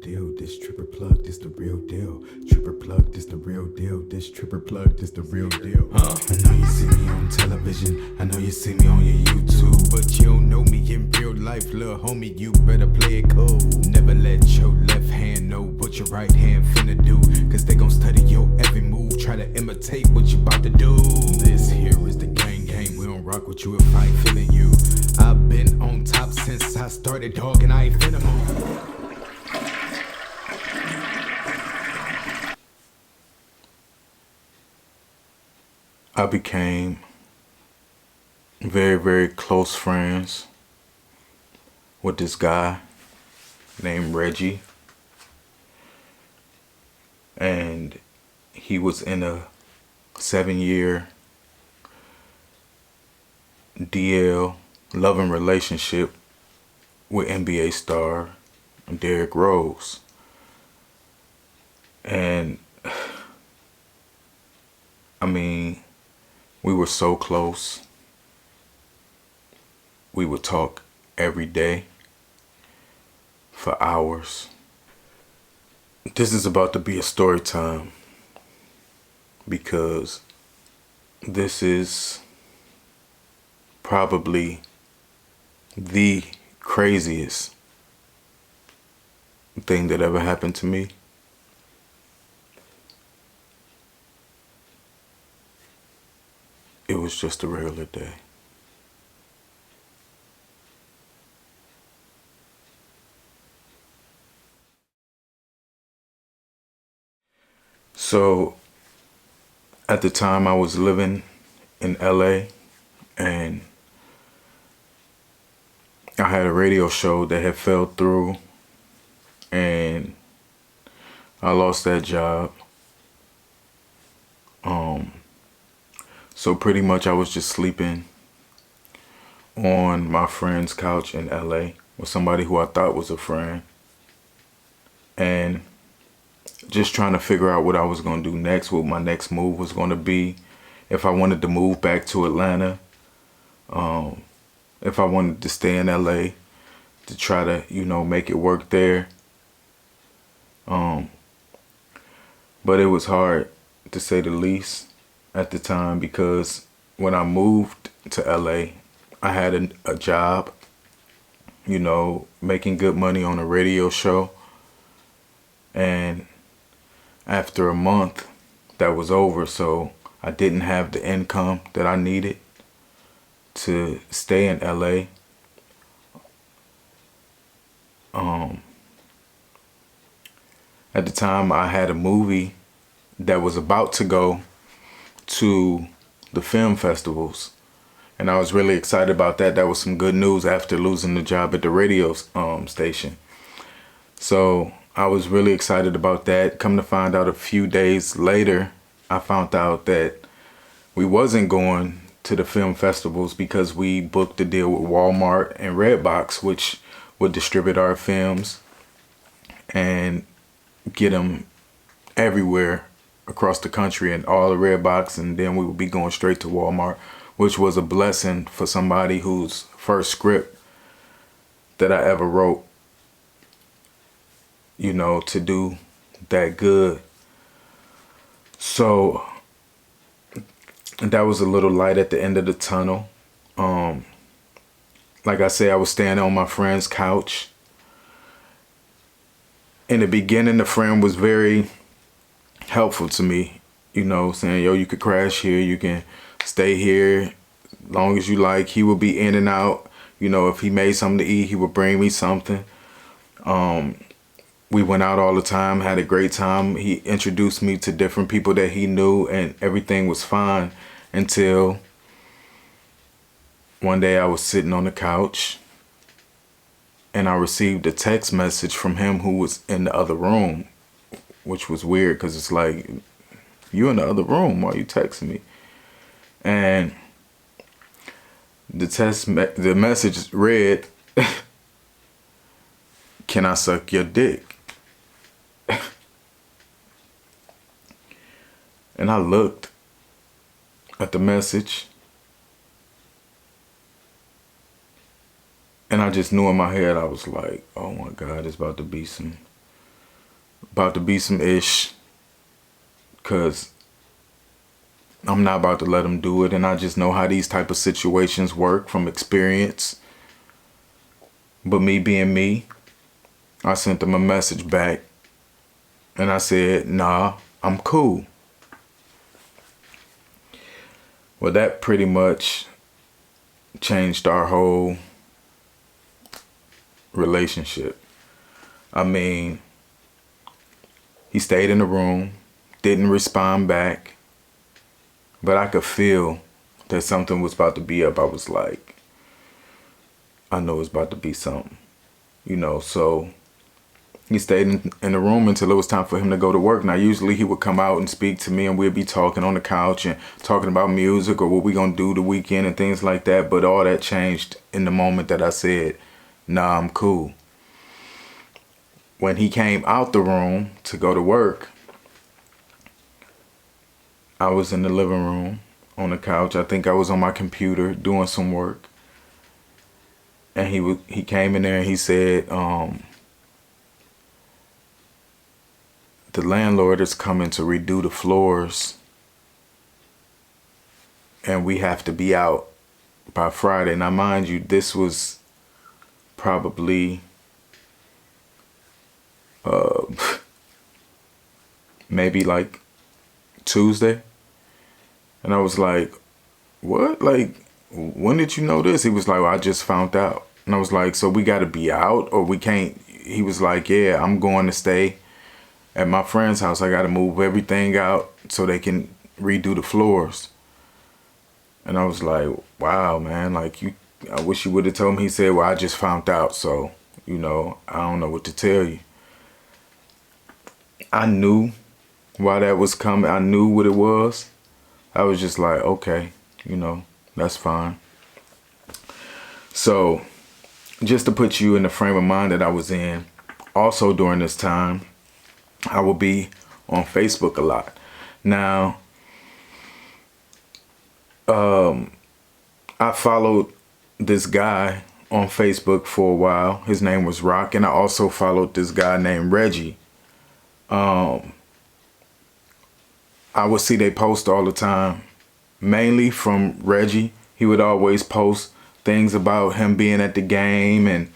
deal. This Tripper plug, this the real deal. Tripper plug, this the real deal. This Tripper plug, this the real deal. I know you see me on television, I know you see me on your YouTube, but you don't know me in real life, little homie. You better play it cool. Never let your left hand know what your right hand finna do, cause they gon' study your every move, try to imitate what you about to do. This here is the gang. We don't rock with you if I ain't feeling you. I've been on top since I started, dog, and I ain't finna move. I became very, very close friends with this guy named Reggie. And he was in a 7-year DL loving relationship with NBA star Derrick Rose. And I mean, we were so close. We would talk every day for hours. This is about to be a story time because this is probably the craziest thing that ever happened to me. It was just a regular day. So, at the time I was living in LA, and I had a radio show that had fell through, and I lost that job. So pretty much I was just sleeping on my friend's couch in LA with somebody who I thought was a friend, and just trying to figure out what I was going to do next, what my next move was going to be, if I wanted to move back to Atlanta, if I wanted to stay in LA to try to, make it work there. But it was hard, to say the least, at the time, because when I moved to LA, I had a job, making good money on a radio show. And after a month, that was over, so I didn't have the income that I needed to stay in LA. At the time, I had a movie that was about to go to the film festivals, and I was really excited about that. That was some good news after losing the job at the radio station. So I was really excited about that. Come to find out a few days later, I found out that we wasn't going to the film festivals because we booked a deal with Walmart and Redbox, which would distribute our films and get them everywhere across the country and all the Redbox, and then we would be going straight to Walmart, which was a blessing for somebody whose first script that I ever wrote, to do that good. So that was a little light at the end of the tunnel. Like I said, I was staying on my friend's couch. In the beginning, the friend was very helpful to me, saying, yo, you could crash here, you can stay here as long as you like. He would be in and out. If he made something to eat, he would bring me something. We went out all the time, had a great time. He introduced me to different people that he knew, and everything was fine until one day I was sitting on the couch and I received a text message from him who was in the other room, which was weird because it's like, you in the other room, why are you texting me? And the message read, can I suck your dick? And I looked at the message and I just knew in my head, I was like, oh my God, it's about to be some about to be some ish, because I'm not about to let him do it. And I just know how these type of situations work from experience. But me being me, I sent him a message back and I said, nah, I'm cool. Well, that pretty much changed our whole relationship. I mean, he stayed in the room, didn't respond back, but I could feel that something was about to be up. I was like, I know it's about to be something, so he stayed in the room until it was time for him to go to work. Now, usually he would come out and speak to me and we'd be talking on the couch and talking about music or what we gonna do the weekend and things like that. But all that changed in the moment that I said, nah, I'm cool. When he came out the room to go to work, I was in the living room on the couch. I think I was on my computer doing some work. And he came in there and he said, the landlord is coming to redo the floors and we have to be out by Friday. Now, mind you, this was probably maybe like Tuesday. And I was like, what? Like, when did you know this? He was like, well, I just found out. And I was like, so we got to be out or we can't? He was like, yeah, I'm going to stay at my friend's house. I got to move everything out so they can redo the floors. And I was like, wow, man, like I wish you would have told me. He said, well, I just found out. So, I don't know what to tell you. I knew why that was coming. I knew what it was. I was just like, okay, that's fine. So just to put you in the frame of mind that I was in, also during this time, I will be on Facebook a lot. Now, I followed this guy on Facebook for a while. His name was Rock, and I also followed this guy named Reggie. I would see they post all the time, mainly from Reggie. He would always post things about him being at the game, and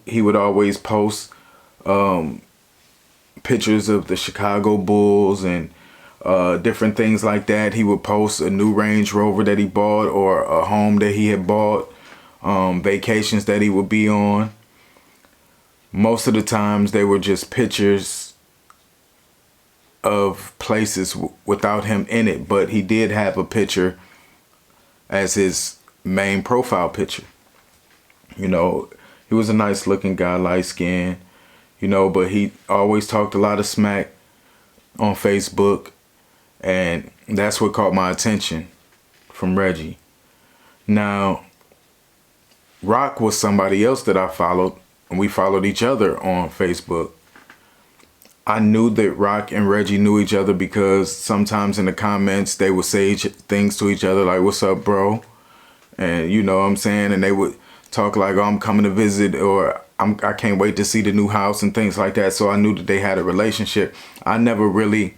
he would always post pictures of the Chicago Bulls and different things like that. He would post a new Range Rover that he bought or a home that he had bought, vacations that he would be on. Most of the times they were just pictures of places without him in it, but he did have a picture as his main profile picture. He was a nice looking guy, light skinned, but he always talked a lot of smack on Facebook, and that's what caught my attention from Reggie. Now, Rock was somebody else that I followed, and we followed each other on Facebook. I knew that Rock and Reggie knew each other because sometimes in the comments they would say things to each other like, what's up, bro? And you know what I'm saying? And they would talk like, oh, I'm coming to visit, or I can't wait to see the new house and things like that. So I knew that they had a relationship. I never really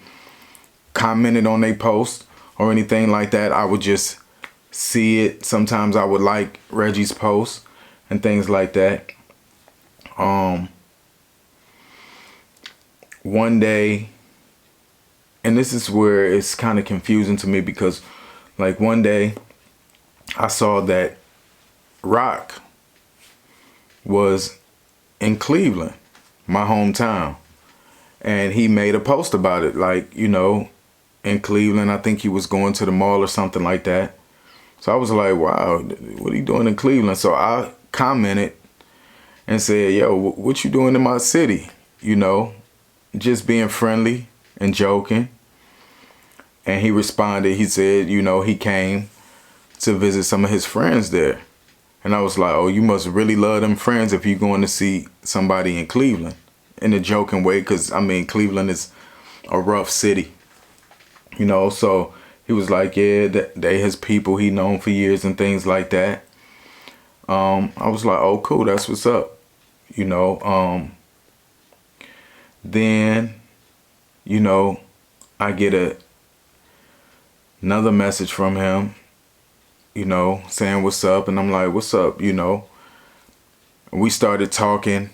commented on their post or anything like that. I would just see it. Sometimes I would like Reggie's post and things like that. One day, and this is where it's kind of confusing to me, because like one day I saw that Rock was in Cleveland, my hometown, and he made a post about it, like, in Cleveland. I think he was going to the mall or something like that. So I was like, wow, what are you doing in Cleveland? So I commented and said, yo, what you doing in my city? Just being friendly and joking. And he responded, he said, he came to visit some of his friends there. And I was like, oh, you must really love them friends if you're going to see somebody in Cleveland, in a joking way, because Cleveland is a rough city, so he was like, yeah, they his people he known for years and things like that. I was like, oh, cool, that's what's up, Then, you know, I get another message from him, you know, saying what's up. And I'm like, what's up, you know. We started talking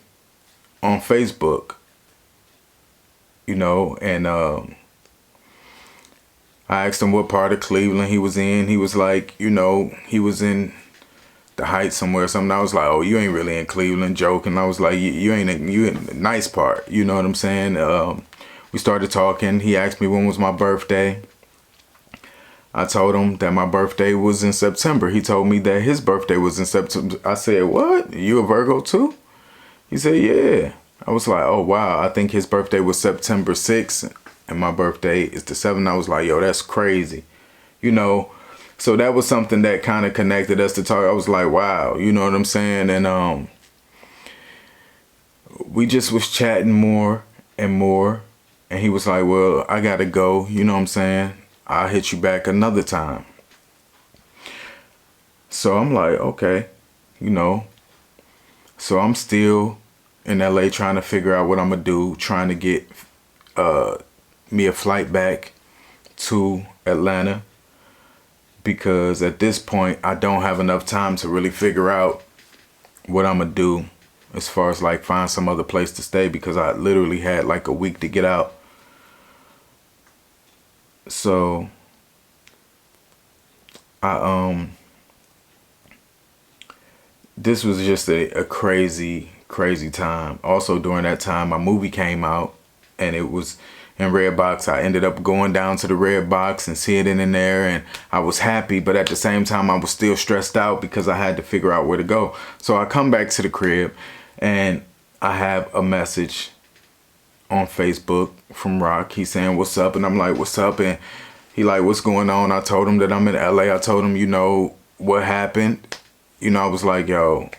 on Facebook, you know, and I asked him what part of Cleveland he was in. He was like, you know, he was in the Heights somewhere or something. I was like, oh, you ain't really in Cleveland, joking. I was like, you ain't you in the nice part, you know what I'm saying? We started talking. He asked me when was my birthday. I told him that my birthday was in September. He told me that his birthday was in September. I said, what? You a Virgo too? He said, yeah. I was like, oh, wow. I think his birthday was September 6th and my birthday is the 7th. I was like, yo, that's crazy. You know, so that was something that kind of connected us to talk. I was like, wow, you know what I'm saying? And we just was chatting more and more. And he was like, well, I got to go. You know what I'm saying? I'll hit you back another time. So I'm like, okay, you know. So I'm still in LA trying to figure out what I'm going to do, trying to get me a flight back to Atlanta. Because at this point, I don't have enough time to really figure out what I'm going to do as far as like find some other place to stay, because I literally had like a week to get out. So this was just a crazy time. Also during that time, my movie came out and it was in Redbox. I ended up going down to the Redbox and seeing it in there, and I was happy, but at the same time I was still stressed out because I had to figure out where to go. So I come back to the crib and I have a message on Facebook from Rock. He's saying, what's up? And I'm like, what's up? And he like, what's going on? I told him that I'm in LA. I told him, you know, what happened. You know, I was like, yo,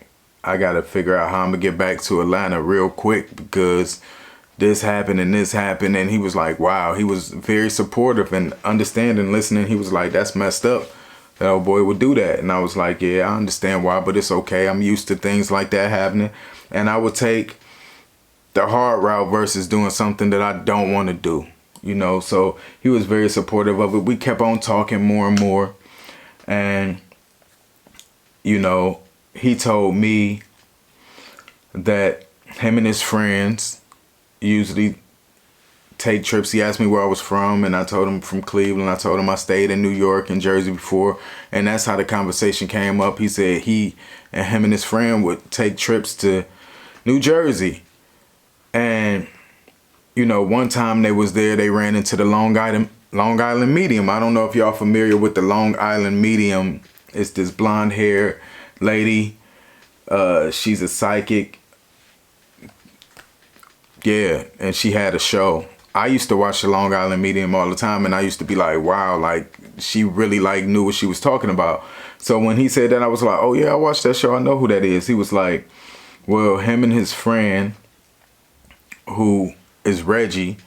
I got to figure out how I'm going to get back to Atlanta real quick because this happened and this happened. And he was like, wow, he was very supportive and understanding, listening. He was like, that's messed up. That old boy would do that. And I was like, yeah, I understand why, but it's okay. I'm used to things like that happening. And I would take the hard route versus doing something that I don't want to do, you know. So he was very supportive of it. We kept on talking more and more. And, you know, he told me that him and his friends usually take trips. He asked me where I was from, and I told him from Cleveland. I told him I stayed in New York and Jersey before, and that's how the conversation came up. He said he and him and his friend would take trips to New Jersey. And, you know, one time they was there, they ran into the Long Island Medium. I don't know if y'all familiar with the Long Island Medium. It's this blonde hair lady. She's a psychic. Yeah, and she had a show. I used to watch the Long Island Medium all the time, and I used to be like, wow, like she really like knew what she was talking about. So when he said that, I was like, oh yeah, I watched that show. I know who that is. He was like, well, him and his friend, who is Reggie,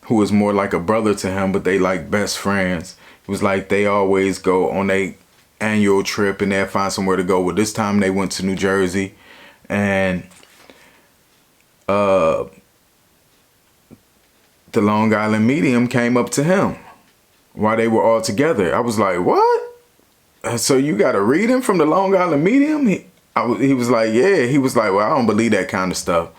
who is more like a brother to him, but they like best friends. It was like they always go on a annual trip and they'll find somewhere to go. Well, this time they went to New Jersey, and the Long Island Medium came up to him while they were all together. I was like, what? So you got a reading from the Long Island Medium? He was like, yeah. He was like, well, I don't believe that kind of stuff.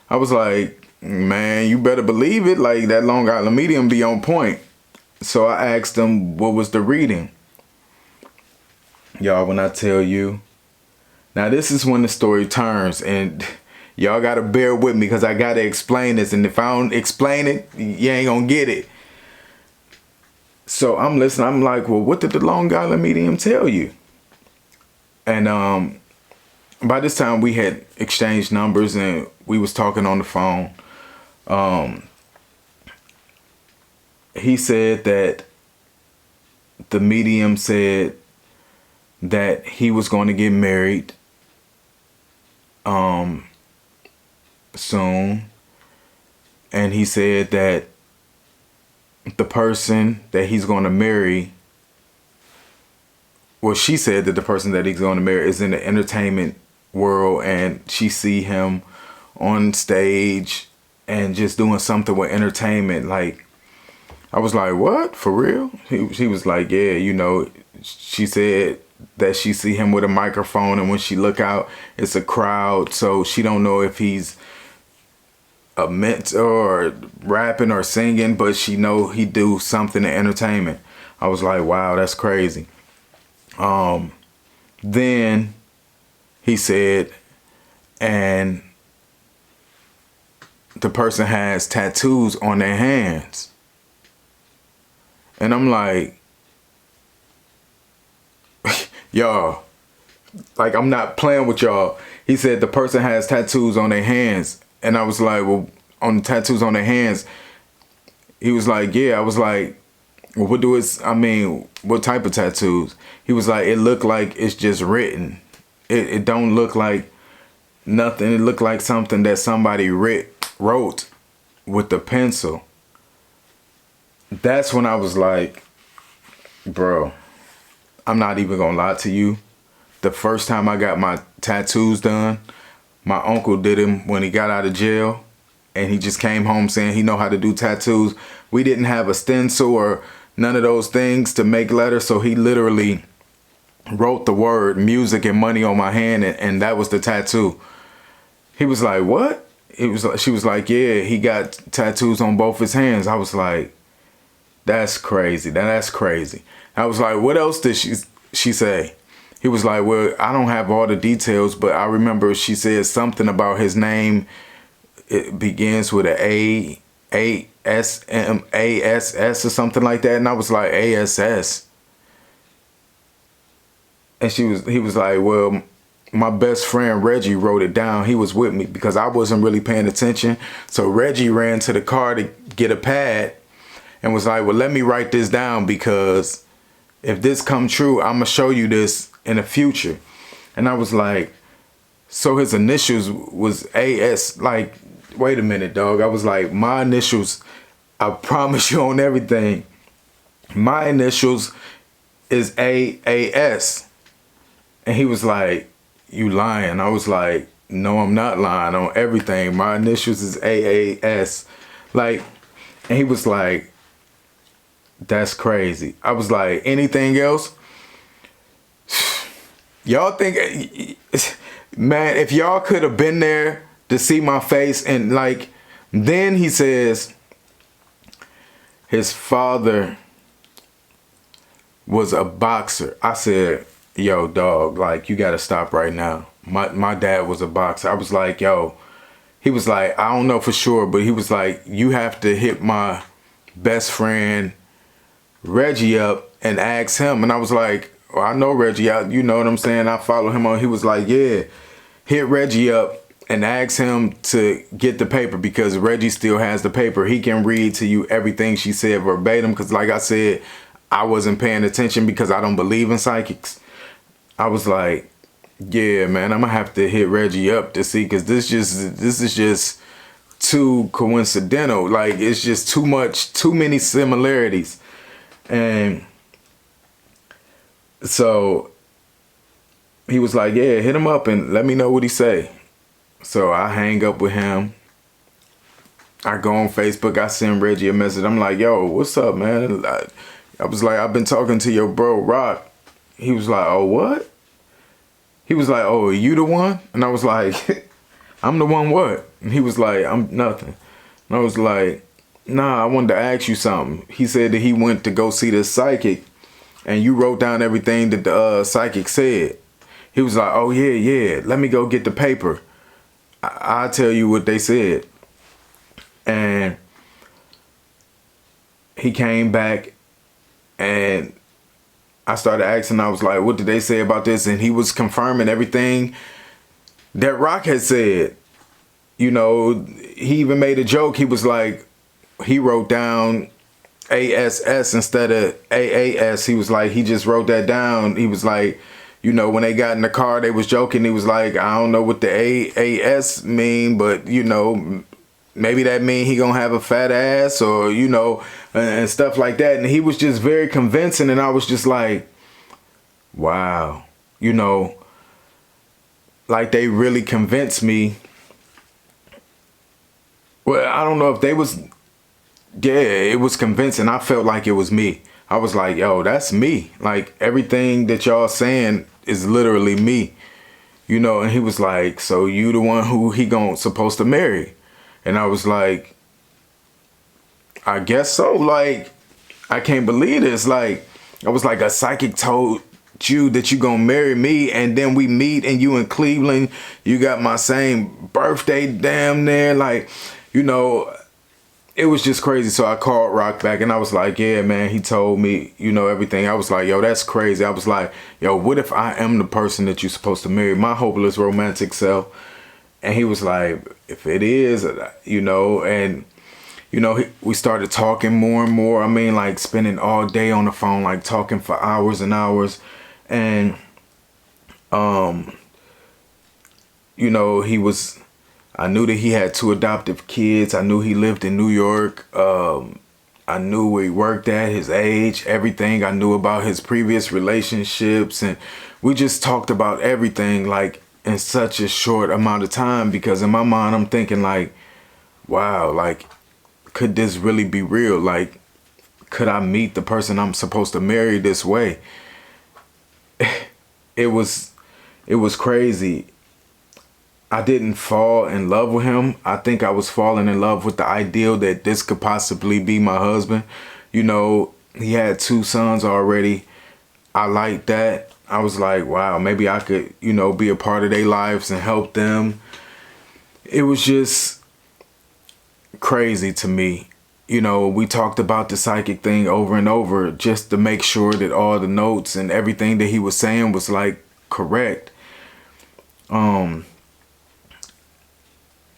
I was like, man, you better believe it. Like, that Long Island Medium be on point. So I asked him, what was the reading? Y'all, when I tell you, now this is when the story turns, and y'all got to bear with me because I got to explain this. And if I don't explain it, you ain't going to get it. So I'm listening. I'm like, well, what did the Long Island Medium tell you? And by this time we had exchanged numbers and we was talking on the phone. He said that the medium said that he was going to get married soon. And he said that the person that he's going to marry, well, she said that the person that he's going to marry is in the entertainment world, and she see him on stage and just doing something with entertainment. Like, I was like, what? For real? He was like, yeah, you know, she said that she see him with a microphone, and when she look out, it's a crowd. So she don't know if he's a mentor or rapping or singing, but she know he do something in entertainment. I was like, wow, that's crazy. Then he said, and the person has tattoos on their hands. And I'm like, y'all, like, I'm not playing with y'all. He said the person has tattoos on their hands. And I was like, well, on the tattoos on their hands. He was like, yeah. I was like, well, what type of tattoos? He was like, it looked like it's just written. It don't look like nothing. It looked like something that somebody wrote with the pencil. That's when I was like, bro, I'm not even gonna lie to you. The first time I got my tattoos done, my uncle did him when he got out of jail, and he just came home saying he know how to do tattoos. We didn't have a stencil or none of those things to make letters, so he literally wrote the word music and money on my hand, and that was the tattoo. He was like, what? She was like, yeah, he got tattoos on both his hands. I was like, that's crazy. That's crazy. I was like, what else did she say? He was like, well, I don't have all the details, but I remember she said something about his name. It begins with an ASS or something like that. And I was like, ASS. And he was like, well, my best friend Reggie wrote it down. He was with me because I wasn't really paying attention. So Reggie ran to the car to get a pad and was like, well, let me write this down, because if this come true, I'm gonna show you this in the future. And I was like, so his initials was AS. Like, wait a minute, dog. I was like, my initials, I promise you on everything, my initials is AAS. And he was like, you lying. I was like, no, I'm not lying on everything. My initials is AAS. Like, and he was like, that's crazy. I was like, anything else? Y'all think, man, if y'all could have been there to see my face. And like, then he says his father was a boxer. I said, yo, dog, like, you gotta stop right now. My dad was a boxer. I was like, yo, he was like, I don't know for sure, but he was like, you have to hit my best friend Reggie up and ask him. And I was like, well, I know Reggie, you know what I'm saying? I follow him on. He was like, yeah, hit Reggie up and ask him to get the paper, because Reggie still has the paper. He can read to you everything she said verbatim, because like I said, I wasn't paying attention because I don't believe in psychics. I was like, yeah, man, I'm gonna have to hit Reggie up to see, because this is just too coincidental. Like, it's just too many similarities. And so he was like, yeah, hit him up and let me know what he say. So I hang up with him. I go on Facebook. I send Reggie a message. I'm like, yo, what's up, man? I was like, I've been talking to your bro, Rock. He was like, oh, what? He was like, oh, are you the one? And I was like, I'm the one what? And he was like, I'm nothing. And I was like, nah, I wanted to ask you something. He said that he went to go see the psychic, and you wrote down everything that the psychic said. He was like, oh, yeah, let me go get the paper. I'll tell you what they said. And he came back, and I started asking, I was like, what did they say about this? And he was confirming everything that Rock had said. You know, he even made a joke. He was like, he wrote down ASS instead of AAS. He was like, he just wrote that down. He was like, you know, when they got in the car, they was joking. He was like, I don't know what the AAS mean, but, you know, maybe that mean he gonna have a fat ass, or, you know, and stuff like that. And he was just very convincing. And I was just like, wow, you know, like, they really convinced me Well, I don't know if they was, yeah, it was convincing. I felt like it was me. I was like, yo, that's me. Like, everything that y'all saying is literally me. You know, and he was like, so you the one who he supposed to marry? And I was like, I guess so. Like, I can't believe this. Like, I was like, a psychic told you that you gonna marry me, and then we meet and you in Cleveland, you got my same birthday damn near. Like, you know, it was just crazy. So I called Rock back and I was like, yeah, man, he told me, you know, everything. I was like, yo, that's crazy. I was like, yo, what if I am the person that you're supposed to marry, my hopeless romantic self? And he was like, if it is, you know, and, you know, we started talking more and more. I mean, like spending all day on the phone, like talking for hours and hours. And, you know, I knew that he had 2 adoptive kids. I knew he lived in New York. I knew where he worked at, his age, everything. I knew about his previous relationships. And we just talked about everything like in such a short amount of time, because in my mind, I'm thinking like, wow, like, could this really be real? Like, could I meet the person I'm supposed to marry this way? It was crazy. I didn't fall in love with him. I think I was falling in love with the ideal that this could possibly be my husband. You know, he had 2 sons already. I liked that. I was like, wow, maybe I could, you know, be a part of their lives and help them. It was just crazy to me. You know, we talked about the psychic thing over and over just to make sure that all the notes and everything that he was saying was like correct.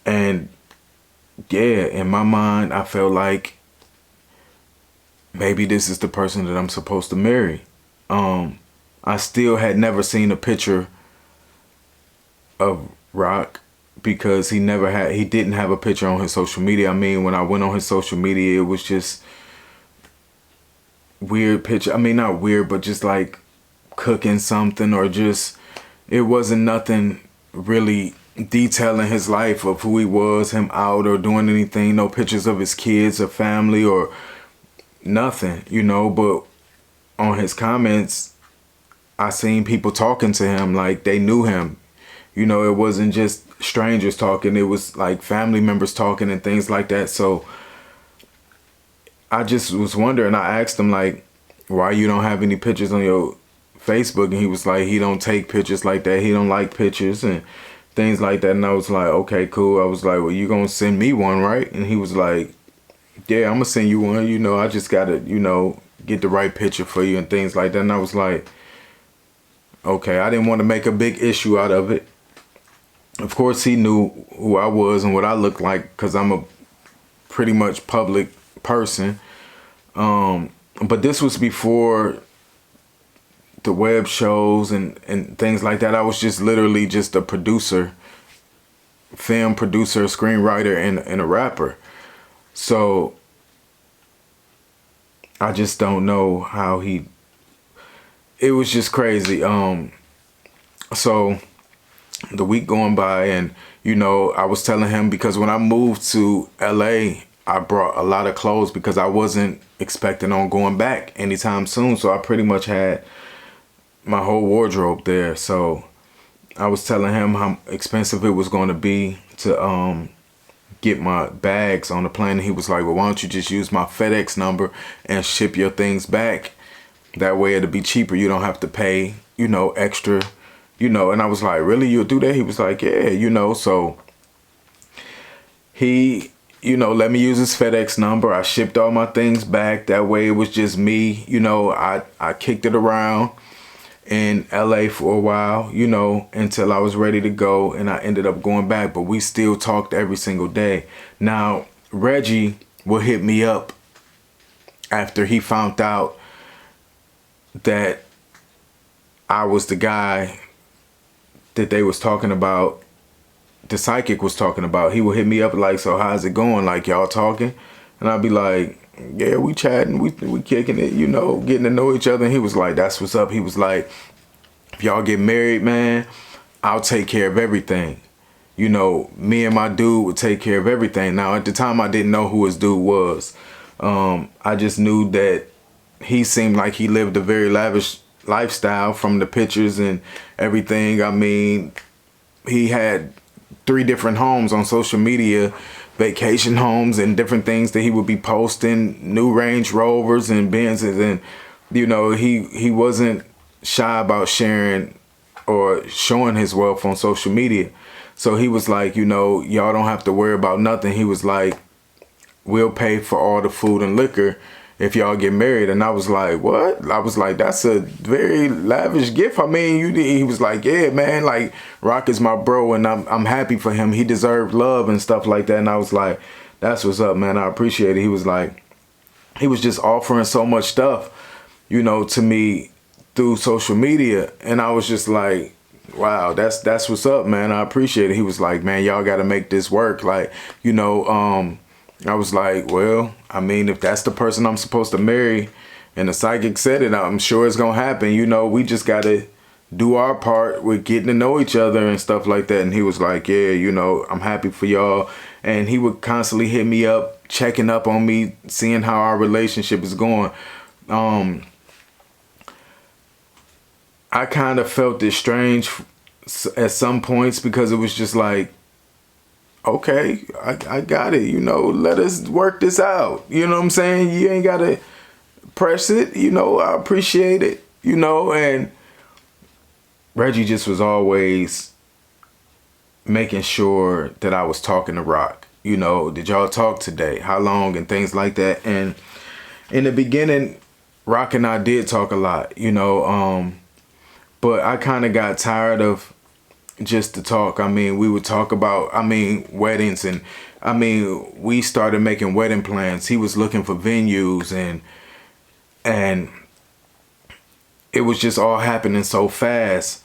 And yeah, in my mind, I felt like maybe this is the person that I'm supposed to marry. I still had never seen a picture of Rock because he didn't have a picture on his social media. I mean, when I went on his social media, it was just weird picture. I mean, not weird, but just like cooking something, or just, it wasn't nothing really detailing his life of who he was, him out or doing anything. No pictures of his kids or family or nothing, you know. But on his comments, I seen people talking to him like they knew him. You know, it wasn't just strangers talking. It was like family members talking and things like that. So I just was wondering. I asked him like, why you don't have any pictures on your Facebook? And he was like, he don't take pictures like that. He don't like pictures and things like that. And I was like, okay, cool. I was like, well, you gonna send me one, right? And he was like, yeah, I'm gonna send you one. You know, I just gotta, you know, get the right picture for you and things like that. And I was like, okay, I didn't want to make a big issue out of it. Of course, he knew who I was and what I looked like because I'm a pretty much public person. But this was before the web shows and things like that. I was just literally just a producer, film producer, screenwriter, and a rapper. So I just don't know how it was just crazy. So the week going by, and you know, I was telling him, because when I moved to LA, I brought a lot of clothes because I wasn't expecting on going back anytime soon. So I pretty much had my whole wardrobe there. So I was telling him how expensive it was going to be to get my bags on the plane. And he was like, well, why don't you just use my FedEx number and ship your things back? That way it'll be cheaper. You don't have to pay, you know, extra, you know. And I was like, really, you'll do that? He was like, yeah, you know. So he, you know, let me use his FedEx number. I shipped all my things back. That way it was just me, you know. I kicked it around in LA for a while, you know, until I was ready to go, and I ended up going back. But we still talked every single day. Now, Reggie will hit me up after he found out that I was the guy that they was talking about, the psychic was talking about. He would hit me up like, so how's it going? Like, y'all talking? And I'd be like, yeah, we chatting, we kicking it, you know, getting to know each other. And he was like, that's what's up. He was like, if y'all get married, man, I'll take care of everything. you know, me and my dude would take care of everything. Now, at the time, I didn't know who his dude was. I just knew that he seemed like he lived a very lavish lifestyle from the pictures and everything. I mean, he had 3 different homes on social media, vacation homes and different things that he would be posting, new Range Rovers and Benzes. And, you know, he wasn't shy about sharing or showing his wealth on social media. So he was like, you know, y'all don't have to worry about nothing. He was like, we'll pay for all the food and liquor if y'all get married. And I was like, what? I was like, that's a very lavish gift. I mean, he was like, yeah, man, like Rock is my bro and I'm happy for him. He deserved love and stuff like that. And I was like, that's what's up, man. I appreciate it. He was like, he was just offering so much stuff, you know, to me through social media. And I was just like, wow, that's what's up, man. I appreciate it. He was like, man, y'all got to make this work. Like, you know, I was like, well, I mean, if that's the person I'm supposed to marry and the psychic said it, I'm sure it's going to happen. You know, we just got to do our part with getting to know each other and stuff like that. And he was like, yeah, you know, I'm happy for y'all. And he would constantly hit me up, checking up on me, seeing how our relationship is going. I kind of felt it strange at some points because it was just like, okay, I got it, you know, let us work this out. You know what I'm saying? You ain't got to press it, you know, I appreciate it, you know. And Reggie just was always making sure that I was talking to Rock. You know, did y'all talk today? How long? And things like that. And in the beginning, Rock and I did talk a lot, you know, but I kind of got tired of just to talk. I mean, we would talk about, I mean, weddings, and I mean, we started making wedding plans. He was looking for venues, and it was just all happening so fast.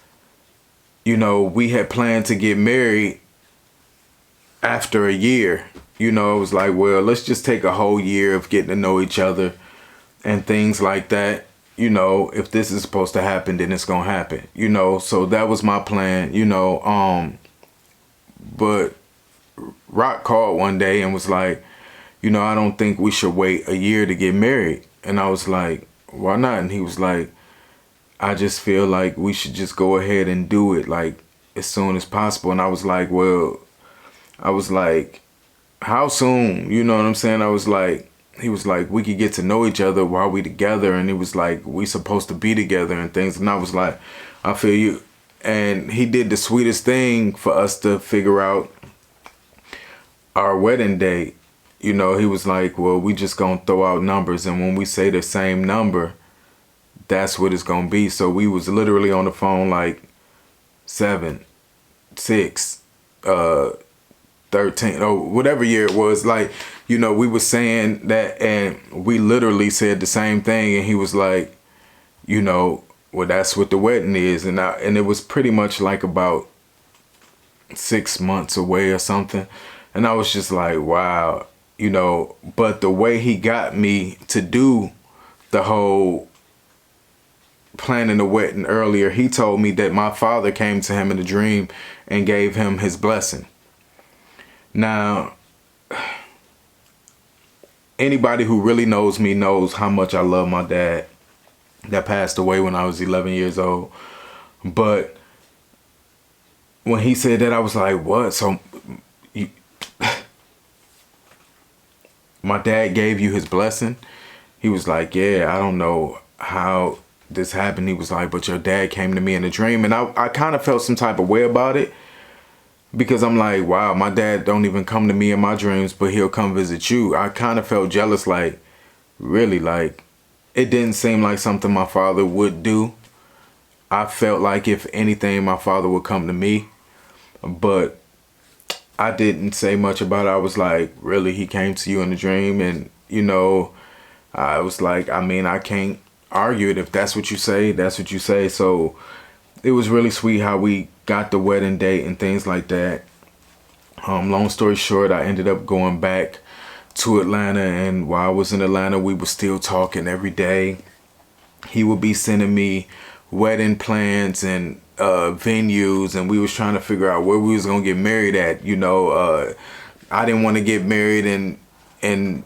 You know, we had planned to get married after a year. You know, it was like, well, let's just take a whole year of getting to know each other and things like that. You know, if this is supposed to happen, then it's gonna happen, you know. So that was my plan, you know. But Rock called one day and was like, you know, I don't think we should wait a year to get married. And I was like, why not? And he was like, I just feel like we should just go ahead and do it like as soon as possible. And I was like, well, how soon? You know what I'm saying? He was like, we could get to know each other while we together. And he was like, we supposed to be together and things. And I was like, I feel you. And he did the sweetest thing for us to figure out our wedding date. You know, he was like, well, we just gonna throw out numbers. And when we say the same number, that's what it's gonna be. So we was literally on the phone like 7, 6, 13, or whatever year it was. Like, you know, we were saying that and we literally said the same thing. And he was like, you know, well, that's what the wedding is. And it was pretty much like about 6 months away or something. And I was just like, wow, you know. But the way he got me to do the whole planning the wedding earlier, he told me that my father came to him in a dream and gave him his blessing. Now, anybody who really knows me knows how much I love my dad that passed away when I was 11 years old. But when he said that, I was like, what? So my dad gave you his blessing? He was like, yeah, I don't know how this happened. He was like, but your dad came to me in a dream. And I kind of felt some type of way about it. Because I'm like, wow, my dad don't even come to me in my dreams, but he'll come visit you. I kind of felt jealous, like, really, like, it didn't seem like something my father would do. I felt like if anything, my father would come to me. But I didn't say much about it. I was like, really, he came to you in a dream? And, you know, I was like, I mean, I can't argue it. If that's what you say, that's what you say. So it was really sweet how we got the wedding date and things like that. Long story short, I ended up going back to Atlanta, and while I was in Atlanta, we were still talking every day. He would be sending me wedding plans and venues, and we was trying to figure out where we was gonna get married at. You know, I didn't want to get married in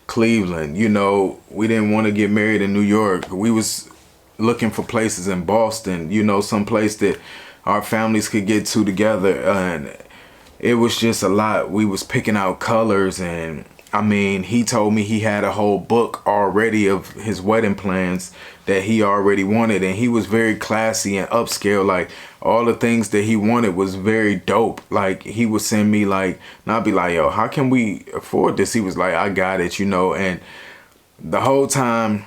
Cleveland. You know, we didn't want to get married in New York. We was looking for places in Boston. You know, some place that our families could get to together, and it was just a lot. We was picking out colors, and I mean, he told me he had a whole book already of his wedding plans that he already wanted, and he was very classy and upscale. Like, all the things that he wanted was very dope. Like, he would send me, like, and I'd be like, yo, how can we afford this? He was like, I got it, you know. And the whole time,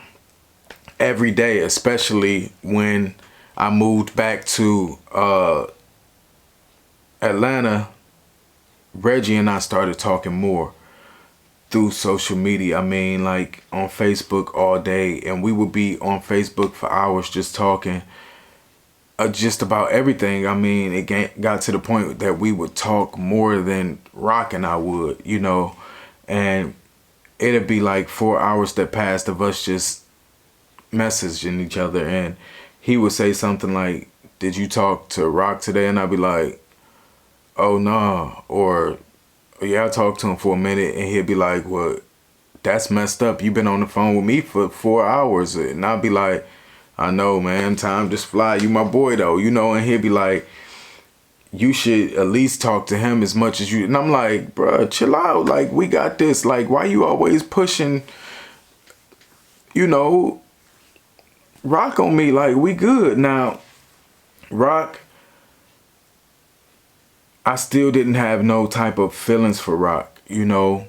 every day, especially when I moved back to Atlanta, Reggie and I started talking more through social media. I mean, like, on Facebook all day, and we would be on Facebook for hours just talking just about everything. I mean, it got to the point that we would talk more than Rock and I would, you know, and it'd be like 4 hours that passed of us just messaging each other, and he would say something like, did you talk to Rock today? And I'd be like, oh no. Or, yeah, I talked to him for a minute, and he'd be like, well, that's messed up. You've been on the phone with me for 4 hours. And I'd be like, I know, man, time just fly. You my boy though, you know. And he'd be like, you should at least talk to him as much as you. And I'm like, bruh, chill out. Like, we got this. Like, why you always pushing, you know, Rock on me? Like, we good. Now, Rock, I still didn't have no type of feelings for Rock, you know.